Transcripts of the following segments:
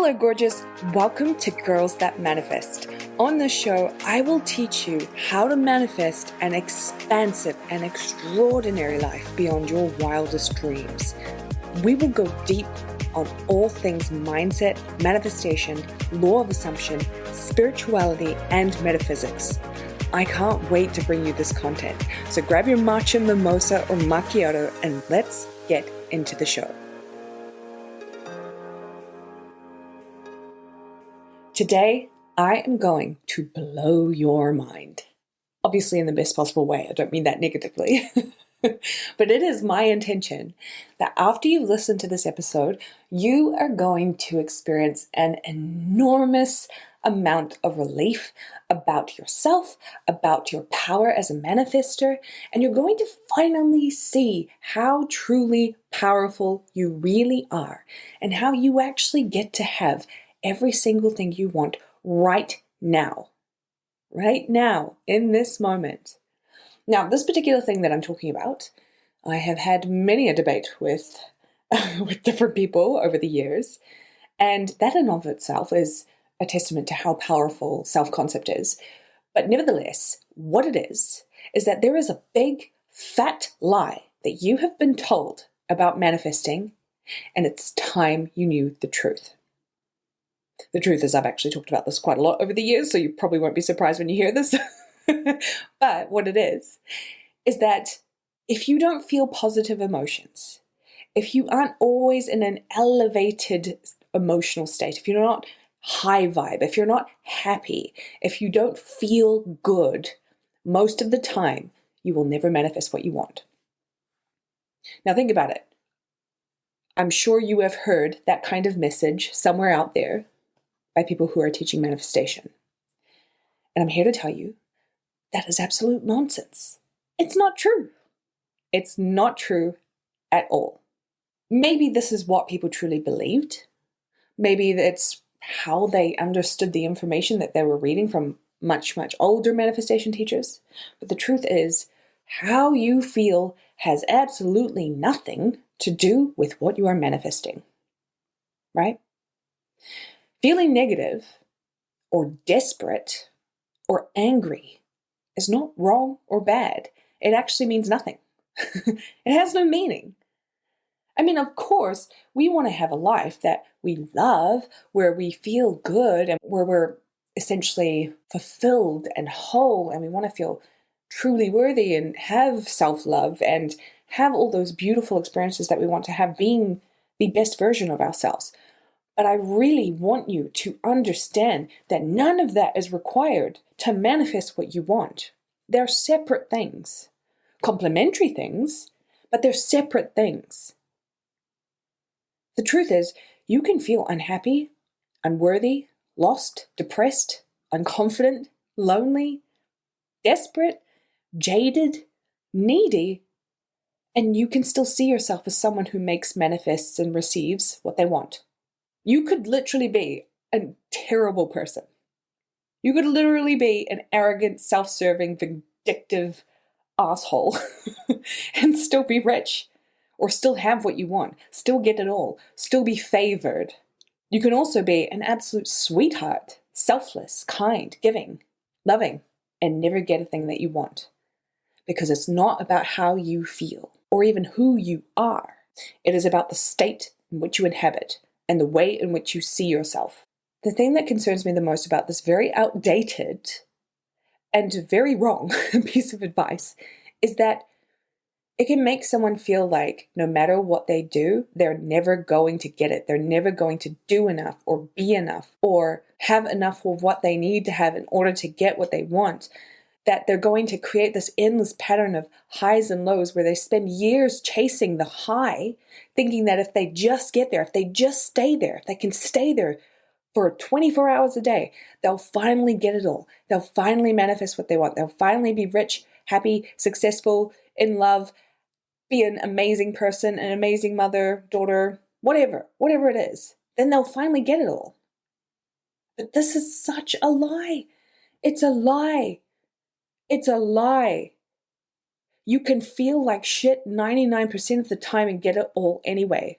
Hello, gorgeous. Welcome to Girls That Manifest. On this show, I will teach you how to manifest an expansive and extraordinary life beyond your wildest dreams. We will go deep on all things mindset, manifestation, law of assumption, spirituality, and metaphysics. I can't wait to bring you this content. So grab your matcha, mimosa, or macchiato and let's get into the show. Today, I am going to blow your mind. Obviously in the best possible way. I don't mean that negatively. But it is my intention that after you've listened to this episode, you are going to experience an enormous amount of relief about yourself, about your power as a manifester, and you're going to finally see how truly powerful you really are and how you actually get to have every single thing you want right now, in this moment. Now, this particular thing that I'm talking about, I have had many a debate with different people over the years, and that in of itself is a testament to how powerful self-concept is. But nevertheless, what it is that there is a big, fat lie that you have been told about manifesting, and it's time you knew the truth. The truth is I've actually talked about this quite a lot over the years, so you probably won't be surprised when you hear this. But what it is that if you don't feel positive emotions, if you aren't always in an elevated emotional state, if you're not high vibe, if you're not happy, if you don't feel good, most of the time, you will never manifest what you want. Now think about it. I'm sure you have heard that kind of message somewhere out there by people who are teaching manifestation. And I'm here to tell you that is absolute nonsense. It's not true. It's not true at all. Maybe this is what people truly believed. Maybe that's how they understood the information that they were reading from much, much older manifestation teachers. But the truth is, how you feel has absolutely nothing to do with what you are manifesting, right? Feeling negative or desperate or angry is not wrong or bad. It actually means nothing. It has no meaning. I mean, of course, we want to have a life that we love, where we feel good and where we're essentially fulfilled and whole, and we want to feel truly worthy and have self-love and have all those beautiful experiences that we want to have, being the best version of ourselves. But I really want you to understand that none of that is required to manifest what you want. They're separate things, complementary things, but they're separate things. The truth is, you can feel unhappy, unworthy, lost, depressed, unconfident, lonely, desperate, jaded, needy, and you can still see yourself as someone who makes, manifests, and receives what they want. You could literally be a terrible person. You could literally be an arrogant, self-serving, vindictive asshole and still be rich, or still have what you want, still get it all, still be favored. You can also be an absolute sweetheart, selfless, kind, giving, loving, and never get a thing that you want. Because it's not about how you feel or even who you are. It is about the state in which you inhabit and the way in which you see yourself. The thing that concerns me the most about this very outdated and very wrong piece of advice is that it can make someone feel like no matter what they do, they're never going to get it. They're never going to do enough or be enough or have enough of what they need to have in order to get what they want. That they're going to create this endless pattern of highs and lows where they spend years chasing the high, thinking that if they just get there, if they just stay there, if they can stay there for 24 hours a day, they'll finally get it all. They'll finally manifest what they want. They'll finally be rich, happy, successful, in love, be an amazing person, an amazing mother, daughter, whatever it is. Then they'll finally get it all. But this is such a lie. It's a lie. It's a lie. You can feel like shit 99% of the time and get it all anyway.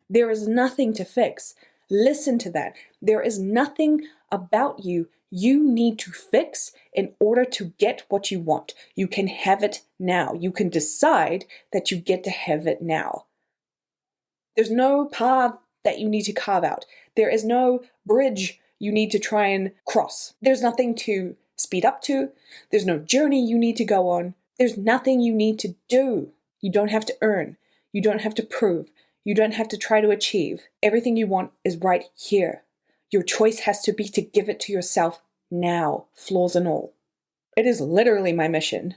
There is nothing to fix. Listen to that. There is nothing about you need to fix in order to get what you want. You can have it now. You can decide that you get to have it now. There's no path that you need to carve out. There is no bridge you need to try and cross. There's nothing to speed up to. There's no journey you need to go on. There's nothing you need to do. You don't have to earn. You don't have to prove. You don't have to try to achieve. Everything you want is right here. Your choice has to be to give it to yourself now, flaws and all. It is literally my mission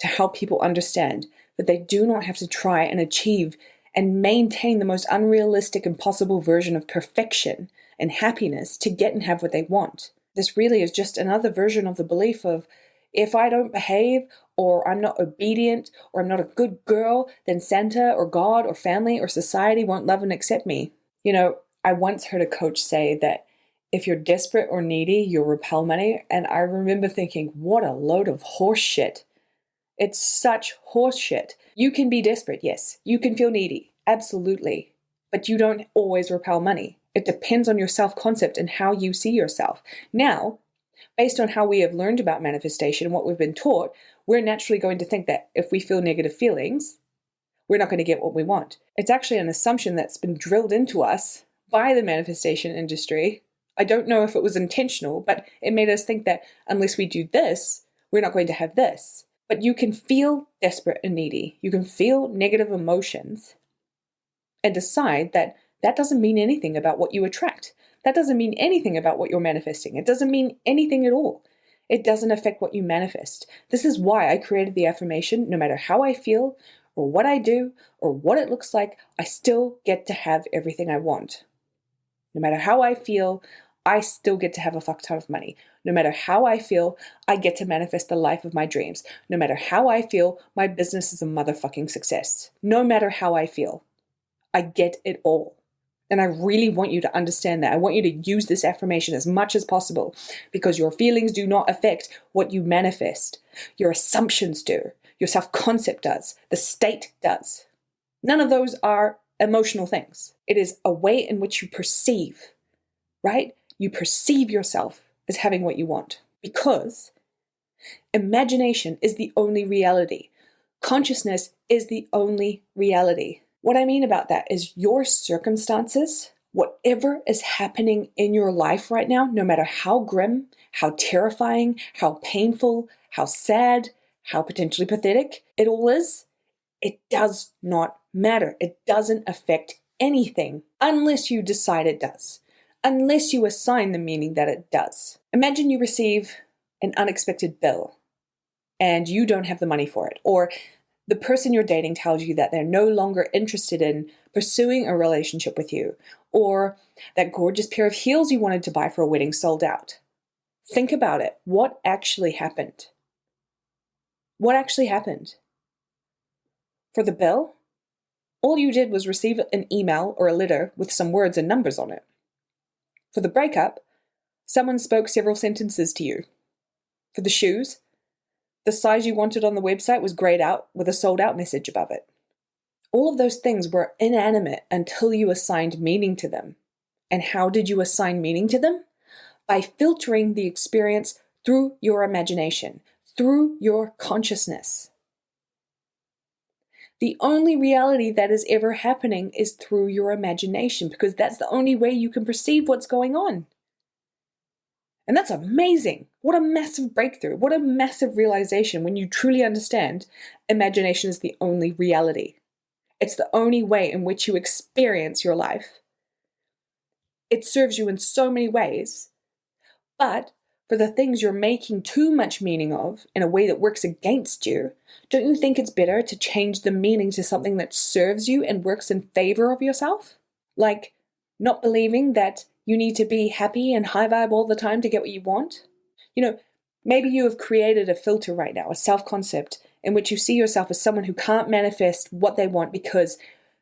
to help people understand that they do not have to try and achieve and maintain the most unrealistic and possible version of perfection and happiness to get and have what they want. This really is just another version of the belief of, if I don't behave, or I'm not obedient, or I'm not a good girl, then Santa or God or family or society won't love and accept me. You know, I once heard a coach say that if you're desperate or needy, you'll repel money. And I remember thinking, what a load of horse shit. It's such horse shit. You can be desperate, yes. You can feel needy, absolutely. But you don't always repel money. It depends on your self-concept and how you see yourself. Now, based on how we have learned about manifestation and what we've been taught, we're naturally going to think that if we feel negative feelings, we're not going to get what we want. It's actually an assumption that's been drilled into us by the manifestation industry. I don't know if it was intentional, but it made us think that unless we do this, we're not going to have this. But you can feel desperate and needy. You can feel negative emotions and decide that that doesn't mean anything about what you attract. That doesn't mean anything about what you're manifesting. It doesn't mean anything at all. It doesn't affect what you manifest. This is why I created the affirmation, no matter how I feel or what I do or what it looks like, I still get to have everything I want. No matter how I feel, I still get to have a fuck ton of money. No matter how I feel, I get to manifest the life of my dreams. No matter how I feel, my business is a motherfucking success. No matter how I feel, I get it all. And I really want you to understand that. I want you to use this affirmation as much as possible because your feelings do not affect what you manifest. Your assumptions do. Your self-concept does. The state does. None of those are emotional things. It is a way in which you perceive, right? You perceive yourself as having what you want because imagination is the only reality. Consciousness is the only reality. What I mean about that is your circumstances, whatever is happening in your life right now, no matter how grim, how terrifying, how painful, how sad, how potentially pathetic it all is, it does not matter. It doesn't affect anything unless you decide it does, unless you assign the meaning that it does. Imagine you receive an unexpected bill and you don't have the money for it, or the person you're dating tells you that they're no longer interested in pursuing a relationship with you, or that gorgeous pair of heels you wanted to buy for a wedding sold out. Think about it. What actually happened? What actually happened? For the bill, all you did was receive an email or a letter with some words and numbers on it. For the breakup, someone spoke several sentences to you. For the shoes, the size you wanted on the website was grayed out with a sold out message above it. All of those things were inanimate until you assigned meaning to them. And how did you assign meaning to them? By filtering the experience through your imagination, through your consciousness. The only reality that is ever happening is through your imagination, because that's the only way you can perceive what's going on. And that's amazing. What a massive breakthrough. What a massive realization when you truly understand imagination is the only reality. It's the only way in which you experience your life. It serves you in so many ways, but for the things you're making too much meaning of in a way that works against you, don't you think it's better to change the meaning to something that serves you and works in favor of yourself? Like not believing that you need to be happy and high vibe all the time to get what you want? You know, maybe you have created a filter right now, a self-concept in which you see yourself as someone who can't manifest what they want because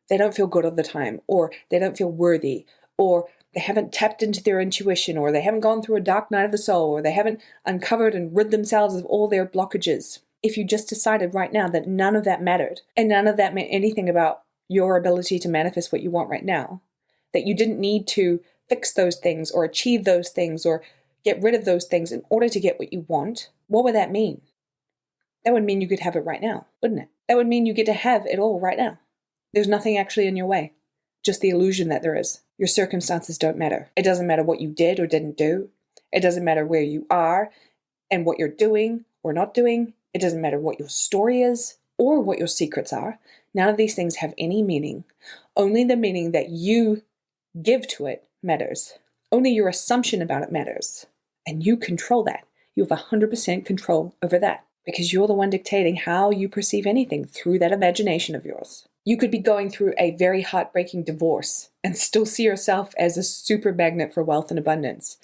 they don't feel good all the time, or they don't feel worthy, or they haven't tapped into their intuition, or they haven't gone through a dark night of the soul, or they haven't uncovered and rid themselves of all their blockages. If you just decided right now that none of that mattered, and none of that meant anything about your ability to manifest what you want right now, that you didn't need to fix those things or achieve those things or get rid of those things in order to get what you want, what would that mean? That would mean you could have it right now, wouldn't it? That would mean you get to have it all right now. There's nothing actually in your way, just the illusion that there is. Your circumstances don't matter. It doesn't matter what you did or didn't do. It doesn't matter where you are and what you're doing or not doing. It doesn't matter what your story is or what your secrets are. None of these things have any meaning. Only the meaning that you give to it matters. Only your assumption about it matters. And you control that. You have 100% control over that because you're the one dictating how you perceive anything through that imagination of yours. You could be going through a very heartbreaking divorce and still see yourself as a super magnet for wealth and abundance.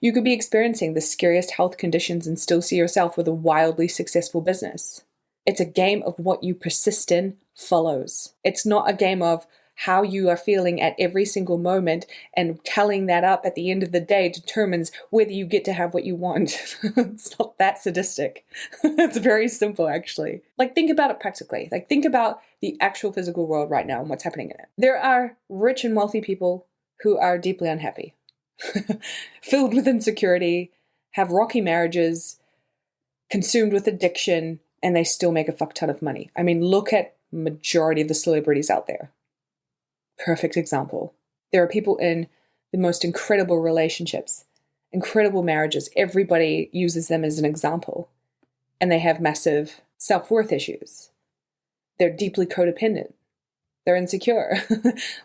You could be experiencing the scariest health conditions and still see yourself with a wildly successful business. It's a game of what you persist in follows. It's not a game of how you are feeling at every single moment, and tallying that up at the end of the day determines whether you get to have what you want. It's not that sadistic. It's very simple, actually. Like, think about it practically. Like, think about the actual physical world right now and what's happening in it. There are rich and wealthy people who are deeply unhappy, filled with insecurity, have rocky marriages, consumed with addiction, and they still make a fuck ton of money. I mean, look at majority of the celebrities out there. Perfect example. There are people in the most incredible relationships, incredible marriages. Everybody uses them as an example. And they have massive self-worth issues. They're deeply codependent. They're insecure.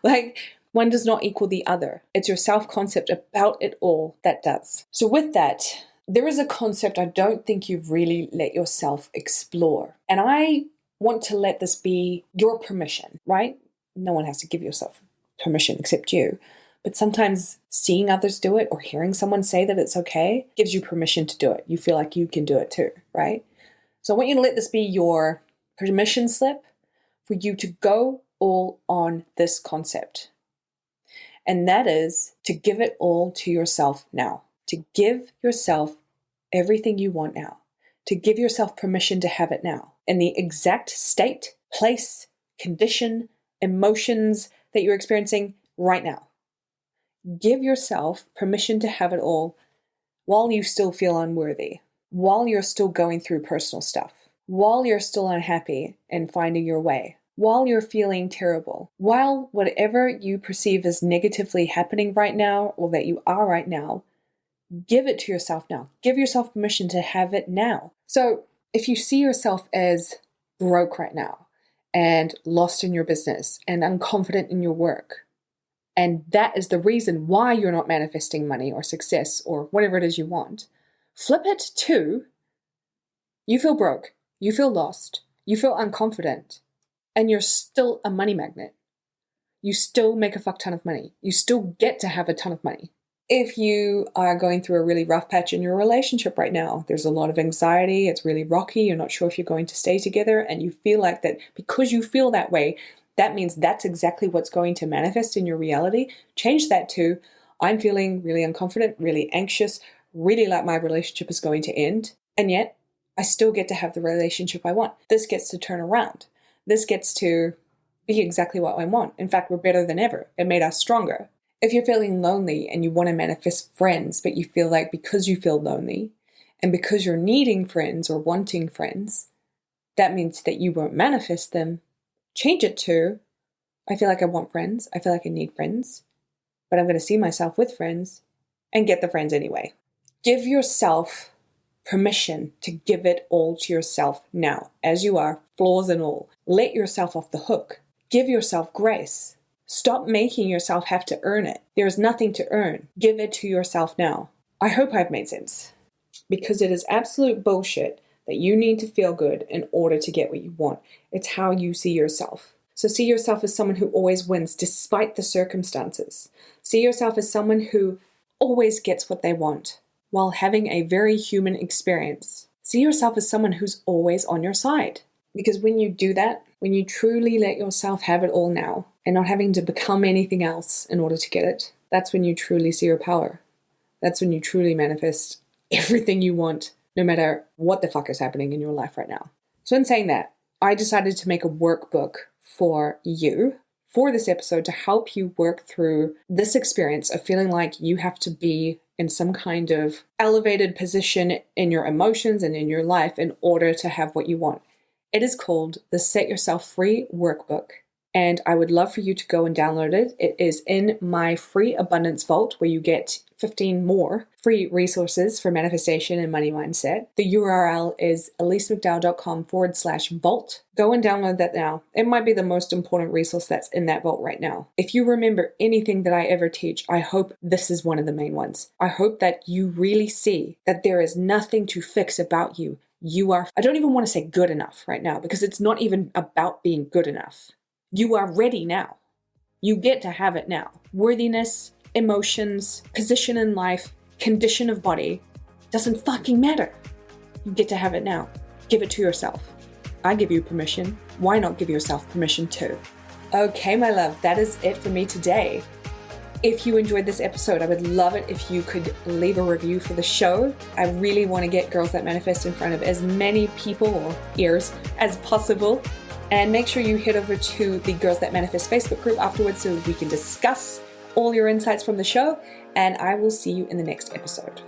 Like, one does not equal the other. It's your self-concept about it all that does. So with that, there is a concept I don't think you've really let yourself explore. And I want to let this be your permission, right? No one has to give yourself permission except you. But sometimes seeing others do it or hearing someone say that it's okay gives you permission to do it. You feel like you can do it too, right? So I want you to let this be your permission slip for you to go all on this concept. And that is to give it all to yourself now. To give yourself everything you want now. To give yourself permission to have it now. In the exact state, place, condition, emotions that you're experiencing right now. Give yourself permission to have it all while you still feel unworthy, while you're still going through personal stuff, while you're still unhappy and finding your way, while you're feeling terrible, while whatever you perceive as negatively happening right now or that you are right now, give it to yourself now. Give yourself permission to have it now. So if you see yourself as broke right now, and lost in your business and unconfident in your work, and that is the reason why you're not manifesting money or success or whatever it is you want, flip it to you feel broke, you feel lost, you feel unconfident, and you're still a money magnet. You still make a fuck ton of money. You still get to have a ton of money. If you are going through a really rough patch in your relationship right now, there's a lot of anxiety, it's really rocky, you're not sure if you're going to stay together, and you feel like that because you feel that way, that means that's exactly what's going to manifest in your reality. Change that to, I'm feeling really unconfident, really anxious, really like my relationship is going to end, and yet I still get to have the relationship I want. This gets to turn around. This gets to be exactly what I want. In fact, we're better than ever. It made us stronger. If you're feeling lonely and you want to manifest friends, but you feel like because you feel lonely and because you're needing friends or wanting friends, that means that you won't manifest them. Change it to, I feel like I want friends. I feel like I need friends, but I'm going to see myself with friends and get the friends anyway. Give yourself permission to give it all to yourself now, as you are, flaws and all. Let yourself off the hook. Give yourself grace. Stop making yourself have to earn it. There is nothing to earn. Give it to yourself now. I hope I've made sense. Because it is absolute bullshit that you need to feel good in order to get what you want. It's how you see yourself. So see yourself as someone who always wins despite the circumstances. See yourself as someone who always gets what they want while having a very human experience. See yourself as someone who's always on your side. Because when you do that, when you truly let yourself have it all now and not having to become anything else in order to get it, that's when you truly see your power. That's when you truly manifest everything you want, no matter what the fuck is happening in your life right now. So in saying that, I decided to make a workbook for you for this episode to help you work through this experience of feeling like you have to be in some kind of elevated position in your emotions and in your life in order to have what you want. It is called the Set Yourself Free Workbook, and I would love for you to go and download it. It is in my free abundance vault where you get 15 more free resources for manifestation and money mindset. The URL is elisemcdowell.com/vault. Go and download that now. It might be the most important resource that's in that vault right now. If you remember anything that I ever teach, I hope this is one of the main ones. I hope that you really see that there is nothing to fix about you. You are, I don't even want to say good enough right now, because it's not even about being good enough. You are ready now. You get to have it now. Worthiness, emotions, position in life, condition of body, doesn't fucking matter. You get to have it now. Give it to yourself. I give you permission. Why not give yourself permission too? Okay, my love, that is it for me today. If you enjoyed this episode, I would love it if you could leave a review for the show. I really want to get Girls That Manifest in front of as many people or ears as possible. And make sure you head over to the Girls That Manifest Facebook group afterwards so we can discuss all your insights from the show. And I will see you in the next episode.